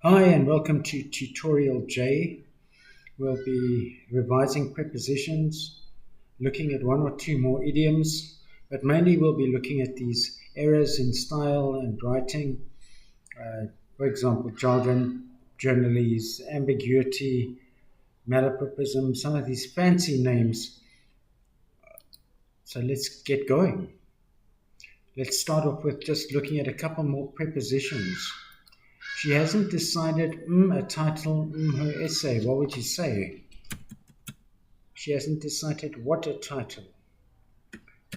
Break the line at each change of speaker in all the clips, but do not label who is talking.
Hi and welcome to Tutorial J. We'll be revising prepositions, looking at one or two more idioms, but mainly we'll be looking at these errors in style and writing. For example, jargon, journalese, ambiguity, malapropism, some of these fancy names. So let's get going. Let's start off with just looking at a couple more prepositions. She hasn't decided a title, her essay. What would you say? She hasn't decided what a title.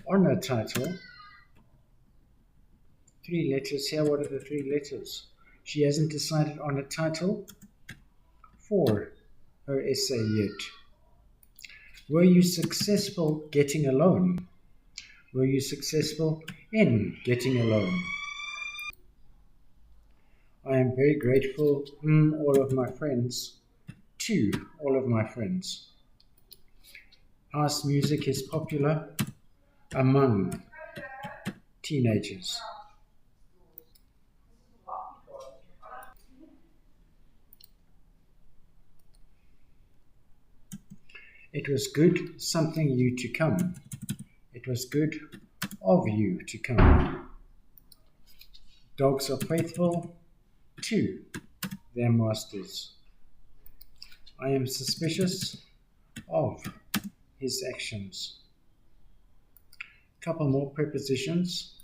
On a title, three letters here. What are the three letters? She hasn't decided on a title for her essay yet. Were you successful getting a loan? Were you successful in getting a loan? I am very grateful, all of my friends, to all of my friends. House music is popular among teenagers. It was good something you to come. It was good of you to come. Dogs are faithful to their masters. I am suspicious of his actions. Couple more prepositions.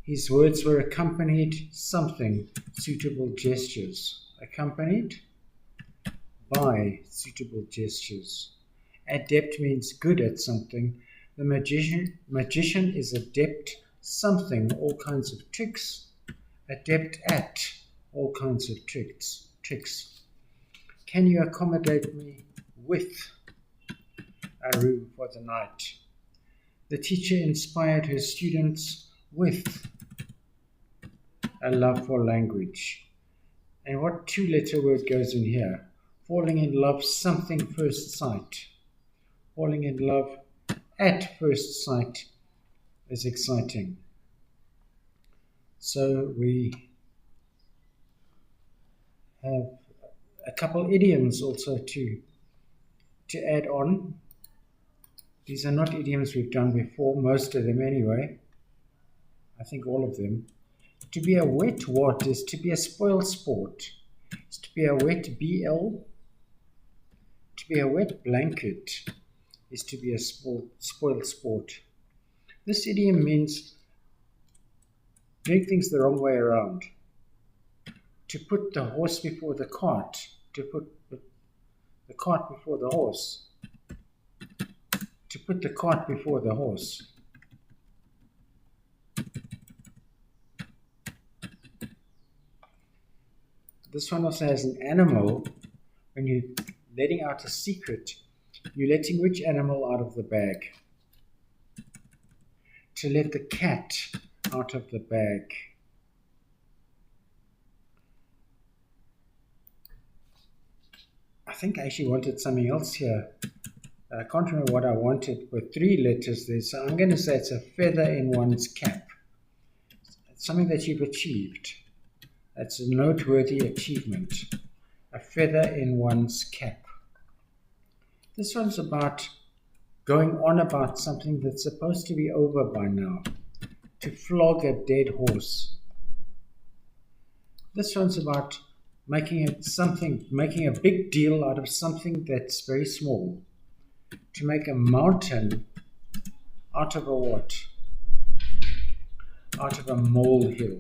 His words were accompanied something, suitable gestures. Accompanied by suitable gestures. Adept means good at something. The magician is adept something, all kinds of tricks. Adept at all kinds of tricks. Can you accommodate me with a room for the night? The teacher inspired her students with a love for language. And what two-letter word goes in here? Falling in love, something first sight. Falling in love at first sight is exciting. So we have a couple idioms also to add on. These are not idioms we've done before, most of them anyway. I think all of them. To be a wet what is to be a spoiled sport. It's to be a wet BL. To be a wet blanket is to be a spoiled sport. This idiom means doing things the wrong way around. To put the horse before the cart. To put the cart before the horse. To put the cart before the horse. This one also has an animal. When you're letting out a secret, you're letting which animal out of the bag? To let the cat out of the bag. I think I actually wanted something else here. I can't remember what I wanted with three letters there, so I'm going to say it's a feather in one's cap. It's something that you've achieved. That's a noteworthy achievement. A feather in one's cap. This one's about going on about something that's supposed to be over by now. To flog a dead horse. This one's about making a big deal out of something that's very small. To make a mountain out of a what? Out of a molehill.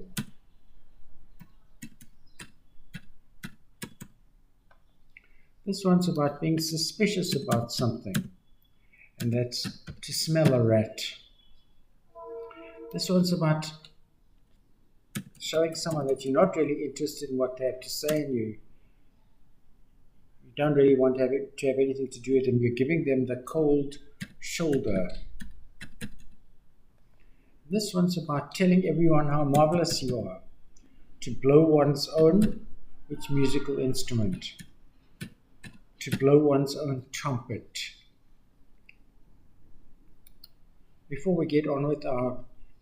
This one's about being suspicious about something, and that's to smell a rat. This one's about showing someone that you're not really interested in what they have to say, and you don't really want to have anything to do with them. You're giving them the cold shoulder. This one's about telling everyone how marvelous you are. To blow one's own, which musical instrument? To blow one's own trumpet. Before we get on with our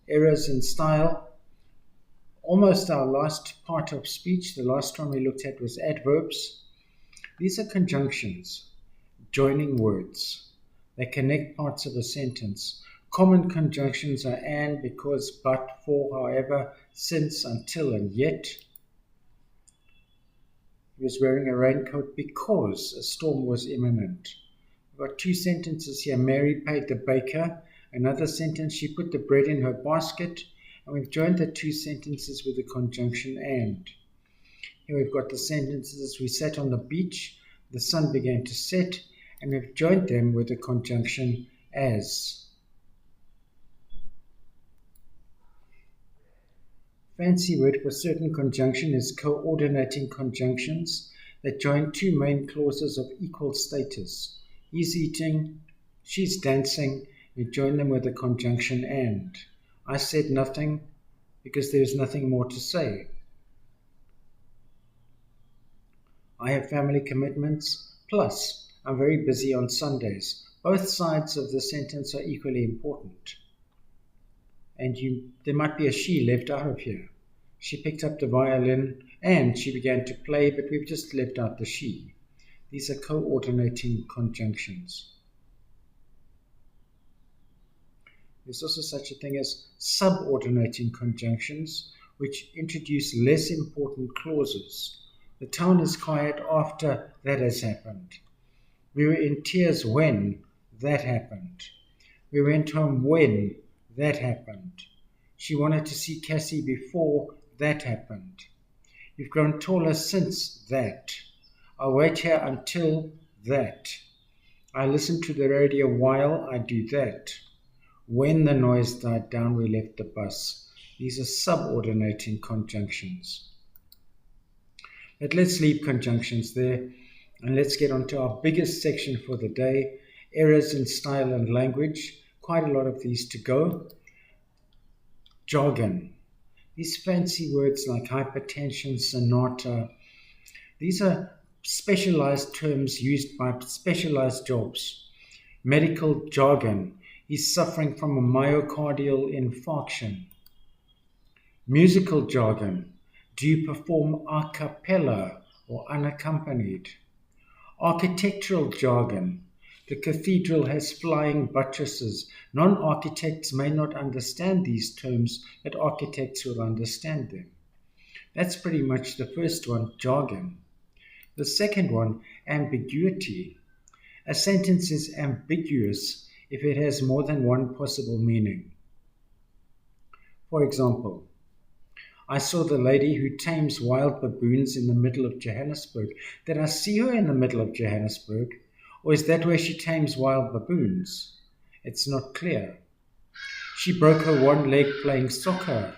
errors in style, Almost our last part of speech, the last one we looked at was adverbs. These are conjunctions, joining words. They connect parts of a sentence. Common conjunctions are and, because, but, for, however, since, until, and yet. He was wearing a raincoat because a storm was imminent. We've got two sentences here. Mary paid the baker. Another sentence, she put the bread in her basket. And we've joined the two sentences with the conjunction and. Here we've got the sentences, we sat on the beach, the sun began to set, and we've joined them with the conjunction as. Fancy word for certain conjunction is coordinating conjunctions that join two main clauses of equal status. He's eating, she's dancing, we join them with the conjunction and. I said nothing because there's nothing more to say. I have family commitments, plus I'm very busy on Sundays. Both sides of the sentence are equally important. And there might be a she left out of here. She picked up the violin and she began to play, but we've just left out the she. These are coordinating conjunctions. There's also such a thing as subordinating conjunctions, which introduce less important clauses. The town is quiet after that has happened. We were in tears when that happened. We went home when that happened. She wanted to see Cassie before that happened. You've grown taller since that. I'll wait here until that. I listen to the radio while I do that. When the noise died down, we left the bus. These are subordinating conjunctions. But let's leave conjunctions there and let's get on to our biggest section for the day, errors in style and language. Quite a lot of these to go. Jargon. These fancy words like hypertension, sonata, these are specialized terms used by specialized jobs. Medical jargon. He's suffering from a myocardial infarction. Musical jargon. Do you perform a cappella or unaccompanied? Architectural jargon. The cathedral has flying buttresses. Non-architects may not understand these terms, but architects will understand them. That's pretty much the first one, jargon. The second one, ambiguity. A sentence is ambiguous if it has more than one possible meaning. For example, I saw the lady who tames wild baboons in the middle of Johannesburg. Did I see her in the middle of Johannesburg? Or is that where she tames wild baboons? It's not clear. She broke her one leg playing soccer.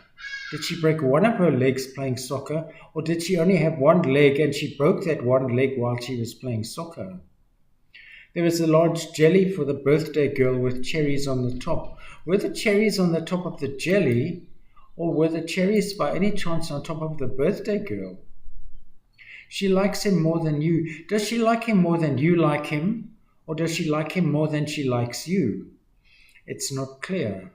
Did she break one of her legs playing soccer? Or did she only have one leg and she broke that one leg while she was playing soccer? There was a large jelly for the birthday girl with cherries on the top. Were the cherries on the top of the jelly? Or were the cherries by any chance on top of the birthday girl? She likes him more than you. Does she like him more than you like him? Or does she like him more than she likes you? It's not clear.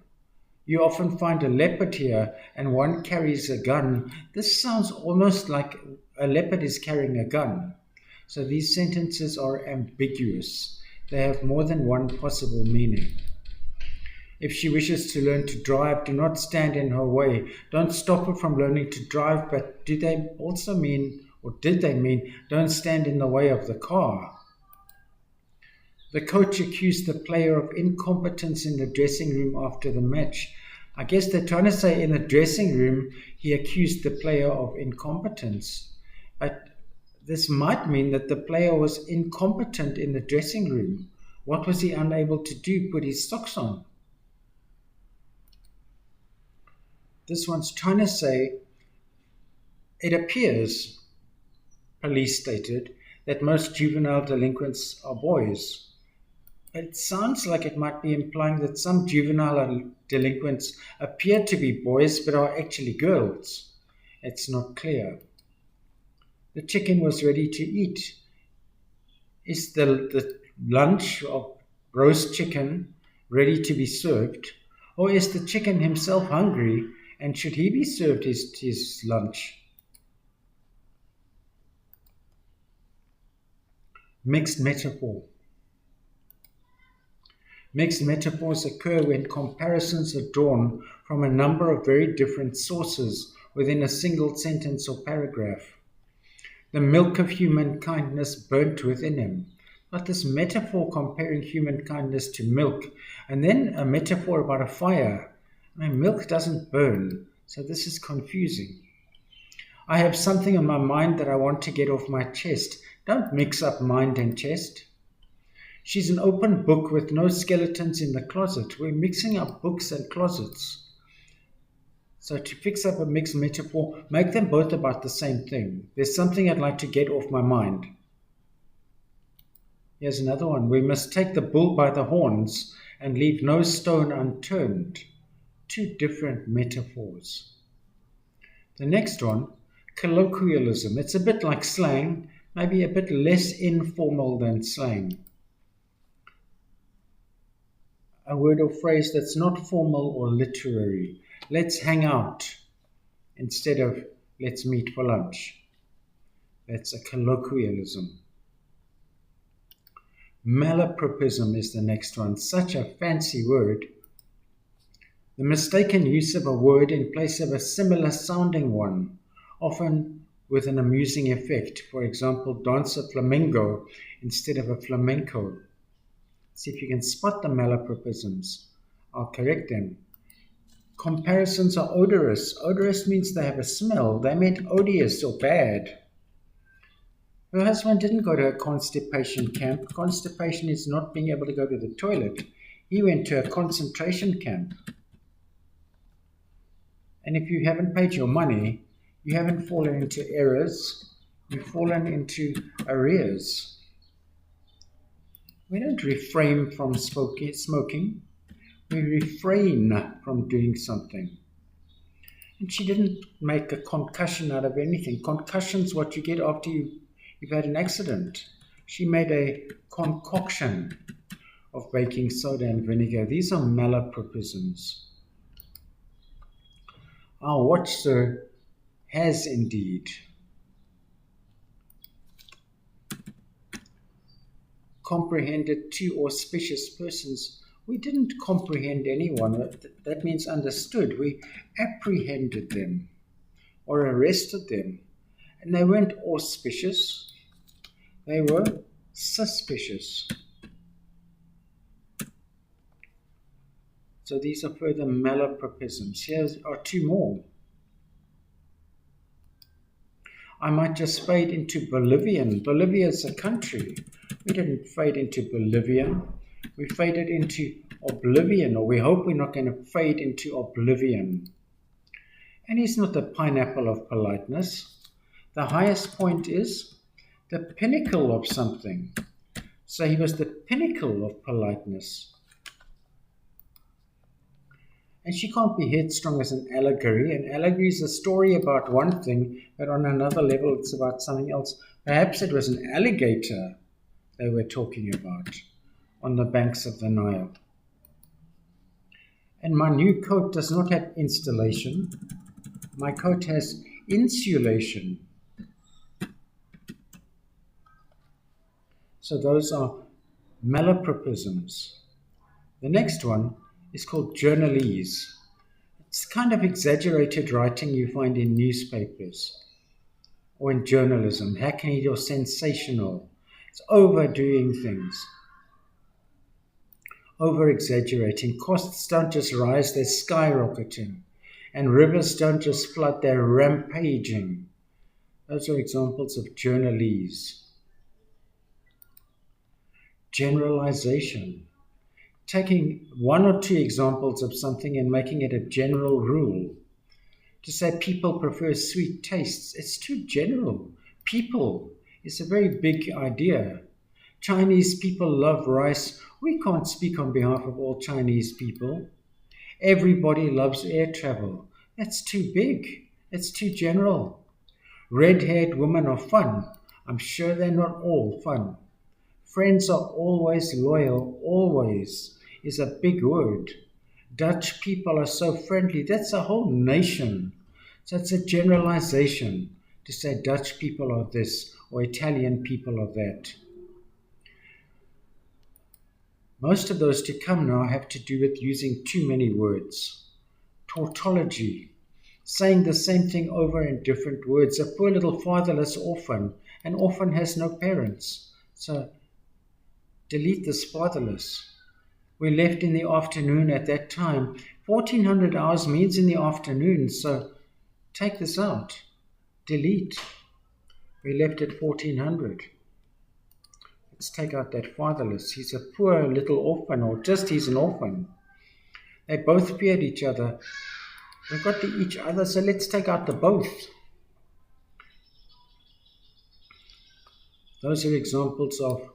You often find a leopard here and one carries a gun. This sounds almost like a leopard is carrying a gun. So these sentences are ambiguous. They have more than one possible meaning. If she wishes to learn to drive, do not stand in her way. Don't stop her from learning to drive, but do they also mean, or did they mean, don't stand in the way of the car? The coach accused the player of incompetence in the dressing room after the match. I guess they're trying to say in the dressing room he accused the player of incompetence. But this might mean that the player was incompetent in the dressing room. What was he unable to do? Put his socks on. This one's trying to say, it appears, police stated, that most juvenile delinquents are boys. It sounds like it might be implying that some juvenile delinquents appear to be boys but are actually girls. It's not clear. The chicken was ready to eat. Is the lunch of roast chicken ready to be served? Or is the chicken himself hungry And should he be served his lunch? Mixed metaphor. Mixed metaphors occur when comparisons are drawn from a number of very different sources within a single sentence or paragraph. The milk of human kindness burnt within him. But this metaphor comparing human kindness to milk, and then a metaphor about a fire. I mean, milk doesn't burn, so this is confusing. I have something in my mind that I want to get off my chest. Don't mix up mind and chest. She's an open book with no skeletons in the closet. We're mixing up books and closets. So to fix up a mixed metaphor, make them both about the same thing. There's something I'd like to get off my mind. Here's another one. We must take the bull by the horns and leave no stone unturned. Two different metaphors. The next one, colloquialism. It's a bit like slang, maybe a bit less informal than slang. A word or phrase that's not formal or literary. Let's hang out instead of let's meet for lunch. That's a colloquialism. Malapropism is the next one. Such a fancy word. The mistaken use of a word in place of a similar sounding one, often with an amusing effect. For example, dance a flamingo instead of a flamenco. See if you can spot the malapropisms. I'll correct them. Comparisons are odorous. Odorous means they have a smell. They meant odious or bad. Her husband didn't go to a constipation camp. Constipation is not being able to go to the toilet. He went to a concentration camp. And if you haven't paid your money, you haven't fallen into errors. You've fallen into arrears. We don't refrain from smoking. We refrain from doing something. And she didn't make a concussion out of anything. Concussion's what you get after you've had an accident. She made a concoction of baking soda and vinegar. These are malapropisms. Our watcher has indeed comprehended two auspicious persons. We didn't comprehend anyone. That means understood. We apprehended them or arrested them. And they weren't auspicious. They were suspicious. So these are further malapropisms. Here are two more. I might just fade into Bolivian. Bolivia is a country. We didn't fade into Bolivian. We faded into oblivion, or we hope we're not going to fade into oblivion. And he's not the pineapple of politeness. The highest point is the pinnacle of something. So he was the pinnacle of politeness. And she can't be headstrong as an allegory. An allegory is a story about one thing, but on another level it's about something else. Perhaps it was an alligator they were talking about on the banks of the Nile. And my new coat does not have installation. My coat has insulation. So those are malapropisms. The next one is called Journalese. It's kind of exaggerated writing you find in newspapers or in journalism, hackneyed or sensational. It's overdoing things, over-exaggerating. Costs don't just rise, they're skyrocketing. And rivers don't just flood, they're rampaging. Those are examples of journalese. Generalization. Taking one or two examples of something and making it a general rule. To say people prefer sweet tastes, it's too general. People is a very big idea. Chinese people love rice. We can't speak on behalf of all Chinese people. Everybody loves air travel. That's too big. It's too general. Red-haired women are fun. I'm sure they're not all fun. Friends are always loyal. Always is a big word. Dutch people are so friendly. That's a whole nation. So it's a generalization to say Dutch people are this or Italian people are that. Most of those to come now have to do with using too many words. Tautology, saying the same thing over in different words. A poor little fatherless orphan. An orphan has no parents. So delete this fatherless. We left in the afternoon at that time. 1400 hours means in the afternoon, so take this out. Delete. We left at 1400. Let's take out that fatherless. He's a poor little orphan, or just he's an orphan. They both feared each other. They've got to each other, so let's take out the both. Those are examples of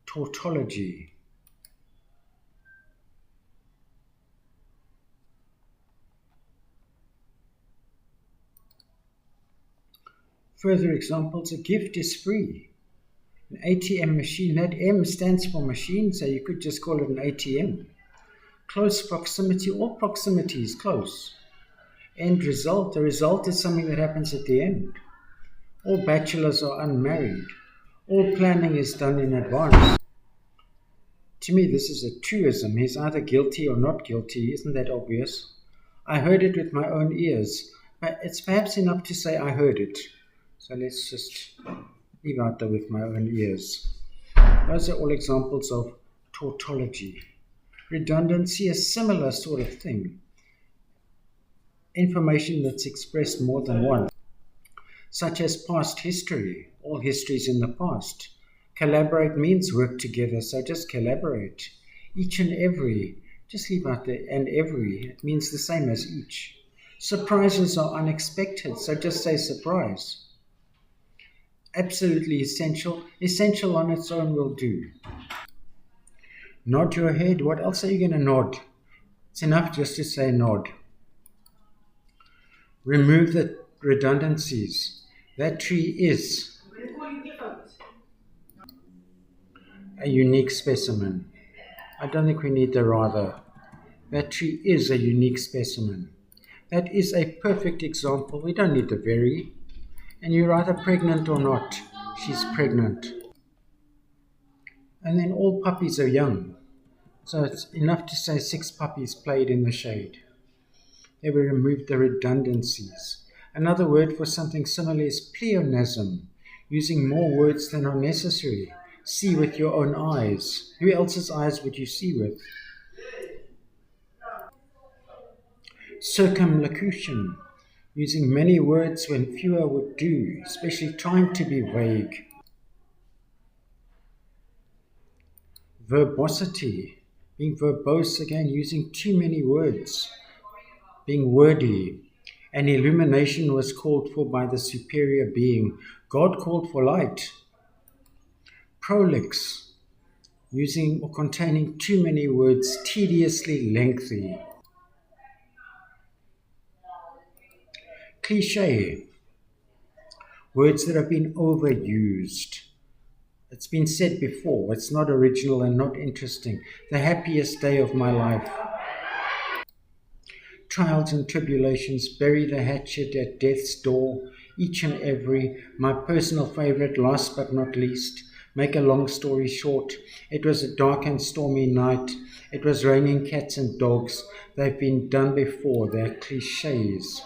tautology. Further examples, a gift is free. An ATM machine, that M stands for machine, so you could just call it an ATM. Close proximity, all proximity is close. End result, the result is something that happens at the end. All bachelors are unmarried. All planning is done in advance. To me, this is a truism. He's either guilty or not guilty. Isn't that obvious? I heard it with my own ears, but it's perhaps enough to say I heard it. So let's just leave out the with my own ears. Those are all examples of tautology. Redundancy, a similar sort of thing. Information that's expressed more than once, such as past history. All history is in the past. Collaborate means work together, so just collaborate. Each and every, just leave out the and every. It means the same as each. Surprises are unexpected, so just say surprise. Absolutely essential. Essential on its own will do. Nod your head. What else are you going to nod? It's enough just to say nod. Remove the redundancies. That tree is a unique specimen. I don't think we need the rather. That tree is a unique specimen. That is a perfect example. We don't need the very. And you're either pregnant or not. She's pregnant. And then all puppies are young. So it's enough to say 6 puppies played in the shade. They will remove the redundancies. Another word for something similar is pleonasm, using more words than are necessary. See with your own eyes. Who else's eyes would you see with? Circumlocution, using many words when fewer would do, especially trying to be vague. Verbosity, being verbose again, using too many words, being wordy. An illumination was called for by the superior being. God called for light. Prolix, using or containing too many words, tediously lengthy. Cliché, words that have been overused. It's been said before, it's not original and not interesting. The happiest day of my life. Trials and tribulations, bury the hatchet at death's door, each and every. My personal favorite, last but not least. Make a long story short, it was a dark and stormy night. It was raining cats and dogs. They've been done before, they're cliches.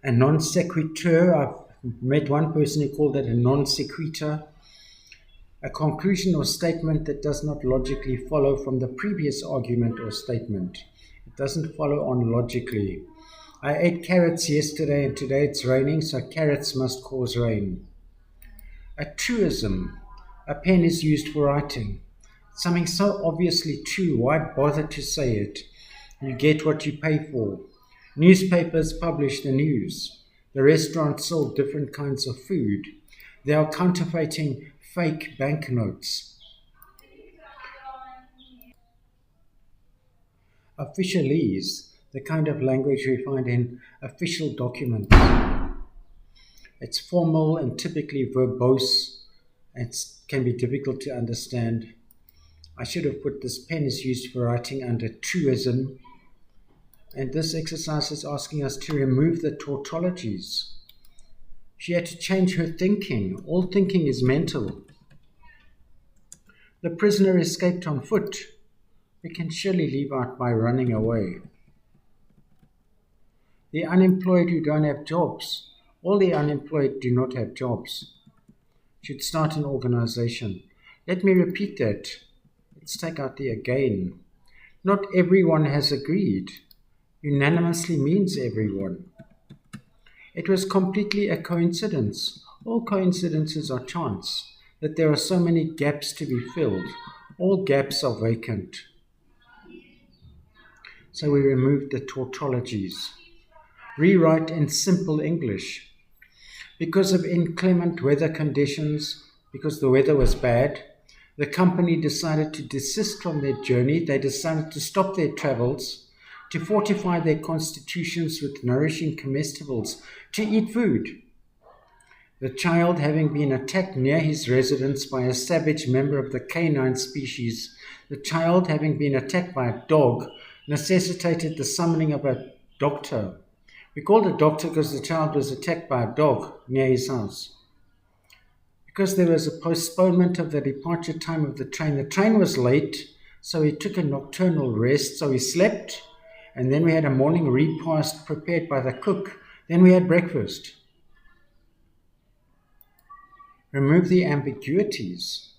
A non sequitur, I've met one person who called it a non sequitur. A conclusion or statement that does not logically follow from the previous argument or statement. It doesn't follow on logically. I ate carrots yesterday and today it's raining, so carrots must cause rain. A truism. A pen is used for writing. Something so obviously true, why bother to say it? You get what you pay for. Newspapers publish the news. The restaurants sold different kinds of food. They are counterfeiting fake banknotes. Officialese, the kind of language we find in official documents. It's formal and typically verbose. It can be difficult to understand. I should have put this pen is used for writing under truism. And this exercise is asking us to remove the tautologies. She had to change her thinking. All thinking is mental. The prisoner escaped on foot. We can surely leave out by running away. The unemployed who don't have jobs. All the unemployed do not have jobs. Should start an organization. Let me repeat that. Let's take out the again. Not everyone has agreed. Unanimously means everyone. It was completely a coincidence. All coincidences are chance. That there are so many gaps to be filled. All gaps are vacant. So we removed the tautologies. Rewrite in simple English. Because of inclement weather conditions, because the weather was bad, the company decided to desist from their journey. They decided to stop their travels, to fortify their constitutions with nourishing comestibles, to eat food. The child, having been attacked near his residence by a savage member of the canine species, the child, having been attacked by a dog, necessitated the summoning of a doctor. We called a doctor because the child was attacked by a dog near his house. Because there was a postponement of the departure time of the train was late, so he took a nocturnal rest, so he slept, and then we had a morning repast prepared by the cook. Then we had breakfast. Remove the ambiguities.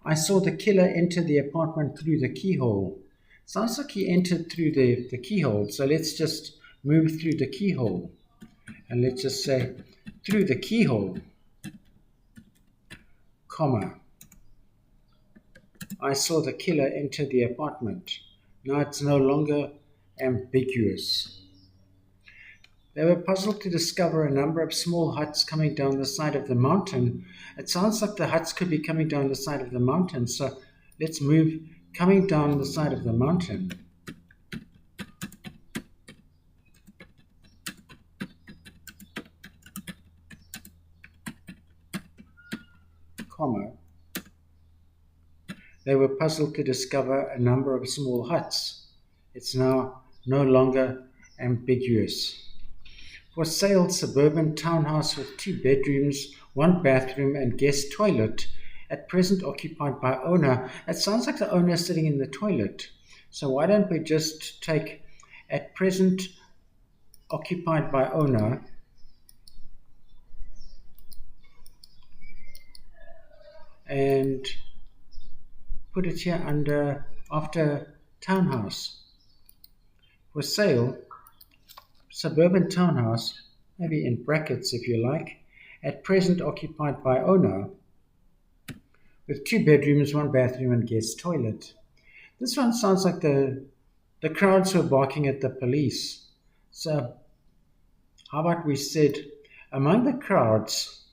I saw the killer enter the apartment through the keyhole. Sounds like he entered through the keyhole, so let's just move through the keyhole. And let's just say, through the keyhole, comma. I saw the killer enter the apartment. Now it's no longer ambiguous. They were puzzled to discover a number of small huts coming down the side of the mountain. It sounds like the huts could be coming down the side of the mountain, so let's move coming down the side of the mountain. Comma. They were puzzled to discover a number of small huts. It's now no longer ambiguous. For sale, suburban townhouse with 2 bedrooms, 1 bathroom and guest toilet, at present occupied by owner. It sounds like the owner is sitting in the toilet. So why don't we just take at present occupied by owner and put it here under after townhouse. For sale, suburban townhouse, maybe in brackets if you like, at present occupied by owner, with 2 bedrooms, 1 bathroom and guest toilet. This one sounds like the crowds were barking at the police. So how about we said, among the crowds,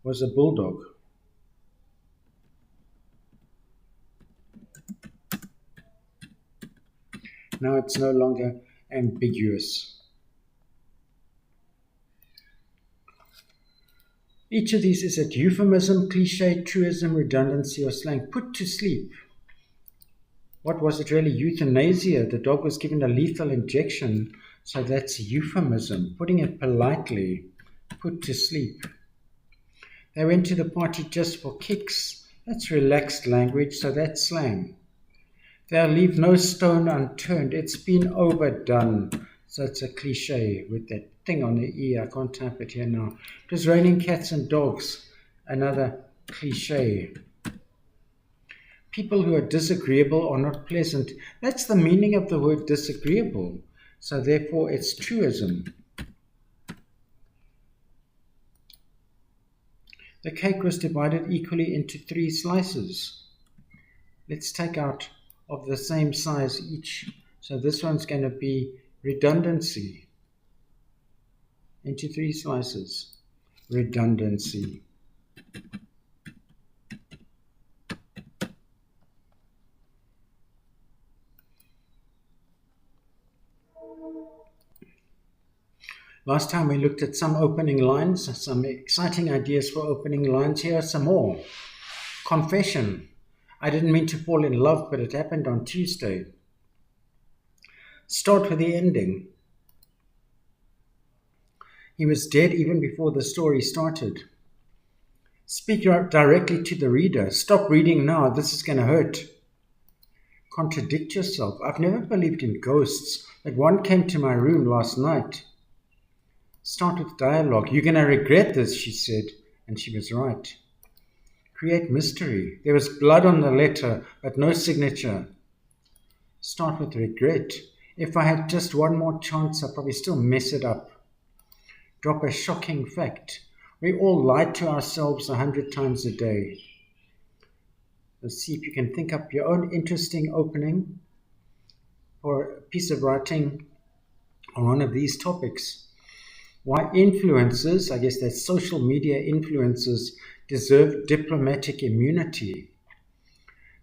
was a bulldog. Now it's no longer ambiguous. Each of these is a euphemism, cliche, truism, redundancy, or slang. Put to sleep. What was it really? Euthanasia. The dog was given a lethal injection, so that's euphemism. Putting it politely, put to sleep. They went to the party just for kicks. That's relaxed language, so that's slang. They'll leave no stone unturned. It's been overdone. So it's a cliche with that thing on the E. I can't type it here now. It was raining cats and dogs. Another cliche. People who are disagreeable are not pleasant. That's the meaning of the word disagreeable. So therefore it's truism. The cake was divided equally into 3 slices. Let's take out of the same size each. So this one's going to be redundancy. Into 3 slices. Redundancy. Last time we looked at some opening lines, some exciting ideas for opening lines. Here are some more. Confession. I didn't mean to fall in love, but it happened on Tuesday. Start with the ending. He was dead even before the story started. Speak directly to the reader. Stop reading now. This is going to hurt. Contradict yourself. I've never believed in ghosts, but one came to my room last night. Start with dialogue. You're going to regret this, she said, and she was right. Create mystery. There was blood on the letter, but no signature. Start with regret. If I had just one more chance, I'd probably still mess it up. Drop a shocking fact. We all lie to ourselves 100 times a day. Let's see if you can think up your own interesting opening for a piece of writing on one of these topics. Why influencers, I guess that's social media influencers, deserve diplomatic immunity.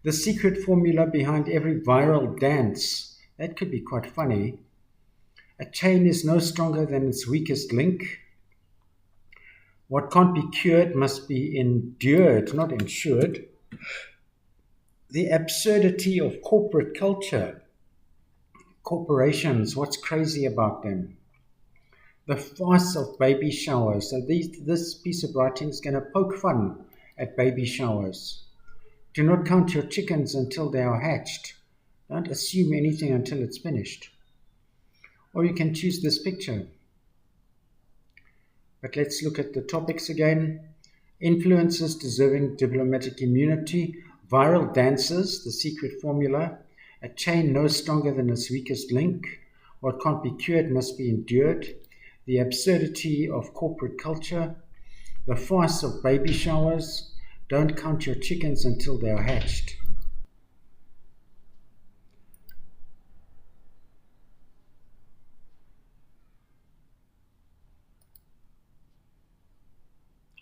The secret formula behind every viral dance. That could be quite funny. A chain is no stronger than its weakest link. What can't be cured must be endured, not ensured. The absurdity of corporate culture. Corporations, what's crazy about them? The farce of baby showers. So this piece of writing is going to poke fun at baby showers. Do not count your chickens until they are hatched. Don't assume anything until it's finished. Or you can choose this picture. But let's look at the topics again. Influencers deserving diplomatic immunity. Viral dances, the secret formula. A chain no stronger than its weakest link. What can't be cured must be endured. The absurdity of corporate culture. The farce of baby showers. Don't count your chickens until they are hatched.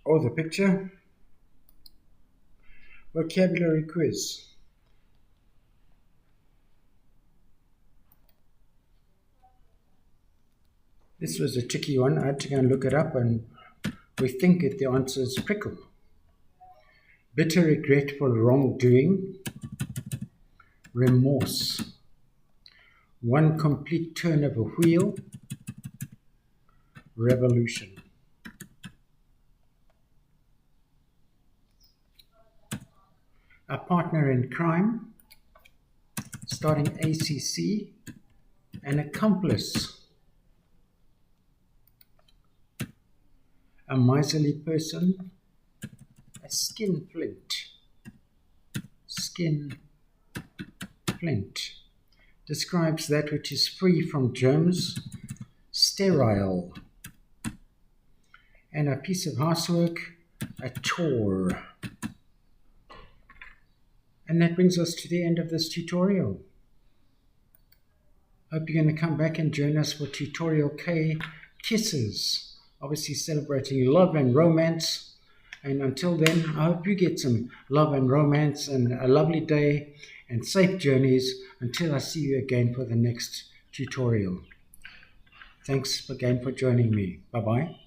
Or the picture. Vocabulary quiz. This was a tricky one. I had to go and look it up, and we think that the answer is prickle. Bitter regret for wrongdoing. Remorse. One complete turn of a wheel. Revolution. A partner in crime. Starting ACC. An accomplice. A miserly person. A skinflint. Skinflint. Describes that which is free from germs. Sterile. And a piece of housework. A chore. And that brings us to the end of this tutorial. Hope you're going to come back and join us for tutorial K, Kisses. Obviously celebrating love and romance. And until then, I hope you get some love and romance and a lovely day and safe journeys until I see you again for the next tutorial. Thanks again for joining me. Bye-bye.